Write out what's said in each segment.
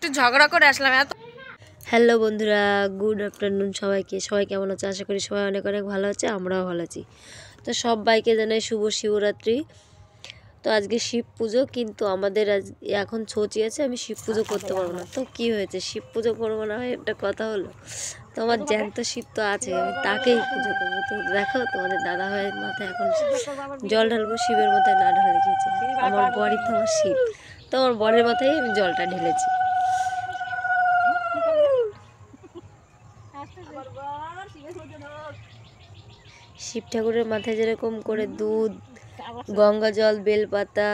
একটু ঝগড়া করে আসলাম এত। হ্যালো বন্ধুরা, গুড আফটারনুন সবাইকে। সবাই কেমন আছে? আশা করি সবাই অনেক অনেক ভালো আছে, আমরাও ভালো আছি। তো সবাইকে জানাই শুভ শিবরাত্রি। তো আজকে শিব পুজো, কিন্তু আমাদের এখন ছচি আছে, আমি শিব পুজো করতে পারবো না। তো কি হয়েছে, শিব পুজো করবো না একটা কথা হলো? তো আমার জ্যান্ত শিব তো আছে, আমি তাকেই পুজো করবো। তো দেখো তোমাদের দাদা ভাইয়ের মাথায় এখন জল ঢালবো, শিবের মাথায় না ঢালে খেয়েছে। আমার বরই তো আমার শিব, তো আমার বরের মাথায় আমি জলটা ঢেলেছি। শিব ঠাকুরের মাথায় যেরকম করে দুধ, গঙ্গা জল, বেলপাতা,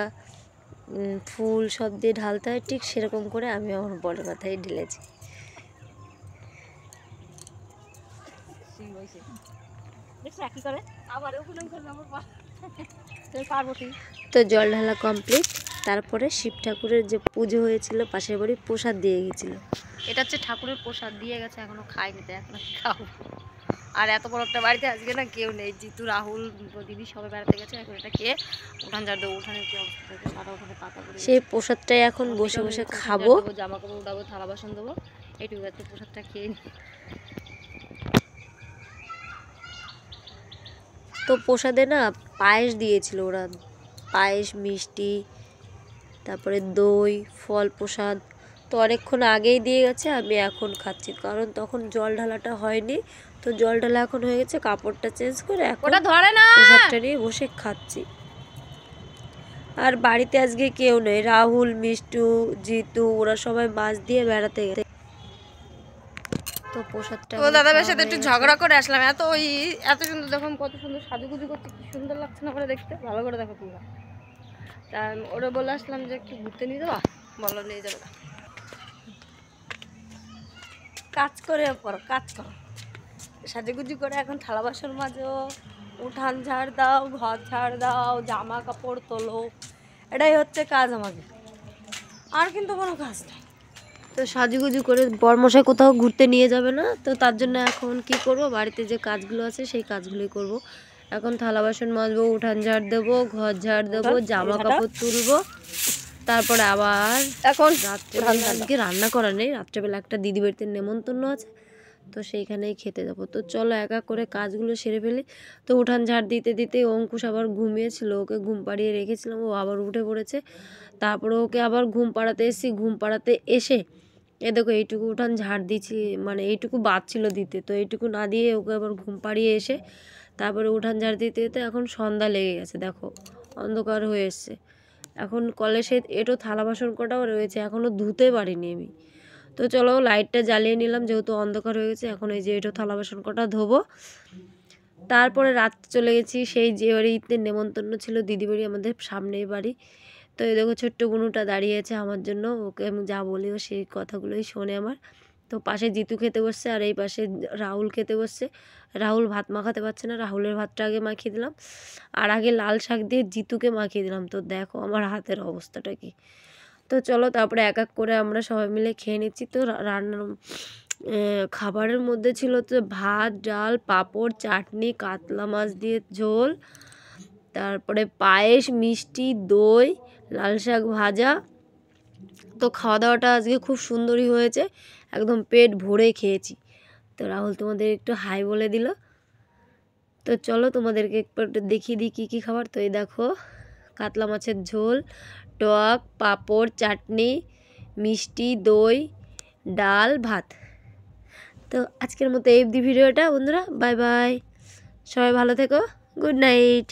ফুল সব দিয়ে ঢালতে হয়, ঠিক সেরকম করে আমি আমার বরের মাথায় ঢেলেছি। তো জল ঢালা কমপ্লিট। তারপরে শিব ঠাকুরের যে পুজো হয়েছিল পাশের বাড়ি, প্রসাদ দিয়ে গেছিল। এটা হচ্ছে ঠাকুরের প্রসাদ দিয়ে গেছে, এখনো খাইনি, তো এখন খাবো। আর এত বড় একটা বাড়িতে আজকে না কেউ নেই, জিতু, রাহুল, দিদি সবাই বেড়াতে গেছে। এখন এটা খেয়ে উঠান ঝাড় দেবো। উঠানে কি অবস্থা থাকে, সাদা উঠানে পাতা পড়ে, সেই প্রসাদটাই এখন বসে বসে খাবো। জামা কাপড় উঠাবো, থালা বাসন দেবো, এইটুকু যাতে প্রসাদটা খেয়ে নি। তো প্রসাদে না পায়েস দিয়েছিল ওরা, পায়েস, মিষ্টি, তারপরে দই, ফল প্রসাদ। তো অনেকক্ষণ আগেই দিয়ে গেছে, আমি এখন খাচ্ছি, কারণ তখন জল ঢালাটা হয়নি। তো জল ঢালা এখন হয়ে গেছে, কাপড়টা চেঞ্জ করে এখন প্রসাদটা নিয়ে বসে খাচ্ছি। আর বাড়িতে আজকে কেউ নেই, রাহুল, মিষ্টু, জিতু ওরা সবাই মাছ দিয়ে বেড়াতে গেছে। তো প্রসাদটা তো দাদা ভাইয়ের সাথে একটু ঝগড়া করে আসলাম। এত সুন্দর, দেখুন কত সুন্দর সাজুগুজু করছে, কি সুন্দর লাগছে না করে দেখতে। ভালো করে দেখো তোমরা। তা ওরা বলে আসলাম যে একটু ঘুরতে নিয়ে যাবা, বলো নিয়ে যাবে না। কাজ করে পড়ো, কাজ করো, সাজুগুজু করে এখন থালা বাসন মাজো, উঠান ঝাড় দাও, ঘর ঝাড় দাও, জামা কাপড় তোলো, এটাই হচ্ছে কাজ আমাদের, আর কিন্তু কোনো কাজ নেই। তো সাজুগুজু করে বরমশাই কোথাও ঘুরতে নিয়ে যাবে না, তো তার জন্য এখন কি করব, বাড়িতে যে কাজগুলো আছে সেই কাজগুলোই করব। এখন থালা বাসন মাজবো, উঠান ঝাড় দেবো, ঘর ঝাড় দেবো, জামা কাপড় তুলবো, তারপরে আবার এখন রাত্রেবেলা আজকে রান্না করা নেই, রাত্রেবেলা একটা দিদি বাড়িতে নেমন্তন্ন আছে, তো সেইখানেই খেতে যাবো। তো চলো এক এক করে কাজগুলো সেরে ফেলি। তো উঠান ঝাড় দিতে দিতে অঙ্কুশ আবার ঘুমিয়েছিল, ওকে ঘুম পাড়িয়ে রেখেছিলাম, ও আবার উঠে পড়েছে। তারপরে ওকে আবার ঘুম পাড়াতে এসেছি, ঘুম পাড়াতে এসে এ দেখো এইটুকু উঠান ঝাড় দিচ্ছি, মানে এইটুকু বাদ ছিল দিতে, তো এইটুকু না দিয়ে ওকে আবার ঘুম পাড়িয়ে এসে তারপরে উঠান ঝাড় দিতে দিতে এখন সন্ধ্যা লেগে গেছে, দেখো অন্ধকার হয়ে এসছে। এখন কলেজে এটো থালা বাসন কটাও রয়েছে, এখনও ধুতে পারিনি আমি। তো চলো লাইটটা জ্বালিয়ে নিলাম, যেহেতু অন্ধকার হয়ে গেছে। এখন এই যে এটো থালা বাসন কটা ধোবো। তারপরে রাত চলে গেছি সেই যে বাড়িতে নেমন্তন্ন ছিল, দিদি বাড়ি, আমাদের সামনেই বাড়ি। তো এই দেখো ছোট্ট বুনুটা দাঁড়িয়ে আছে আমার জন্য, ওকে আমি যা বলি ও সেই কথাগুলোই শোনে আমার। তো পাশে জিতু খেতে বসছে, আর এই পাশে রাহুল খেতে বসছে। রাহুল ভাত মাখাতে পারছে না, রাহুলের ভাতটা আগে মাখিয়ে দিলাম, আর আগে লাল শাক দিয়ে জিতুকে মাখিয়ে দিলাম। তো দেখো আমার হাতের অবস্থাটা কি। তো চলো তারপরে এক এক করে আমরা সবাই মিলে খেয়ে নিচ্ছি। তো রান্নার খাবারের মধ্যে ছিল তো ভাত, ডাল, পাঁপড়, চাটনি, কাতলা মাছ দিয়ে ঝোল, তারপরে পায়েস, মিষ্টি, দই, লাল শাক ভাজা। তো খাওয়া দাওয়াটা আজকে খুব সুন্দরই হয়েছে, একদম পেট ভরে খেয়েছি। তো রাহুল তোমাদের একটু হাই বলে দিল। তো চলো তোমাদেরকে একটু দেখিয়ে দিই কী কী খাবার। তো এই দেখো কাতলা মাছের ঝোল, টক, পাঁপড়, চাটনি, মিষ্টি, দই, ডাল, ভাত। তো আজকের মতো এই ভিডিওটা বন্ধুরা, বাই বাই, সবাই ভালো থেকো, গুড নাইট।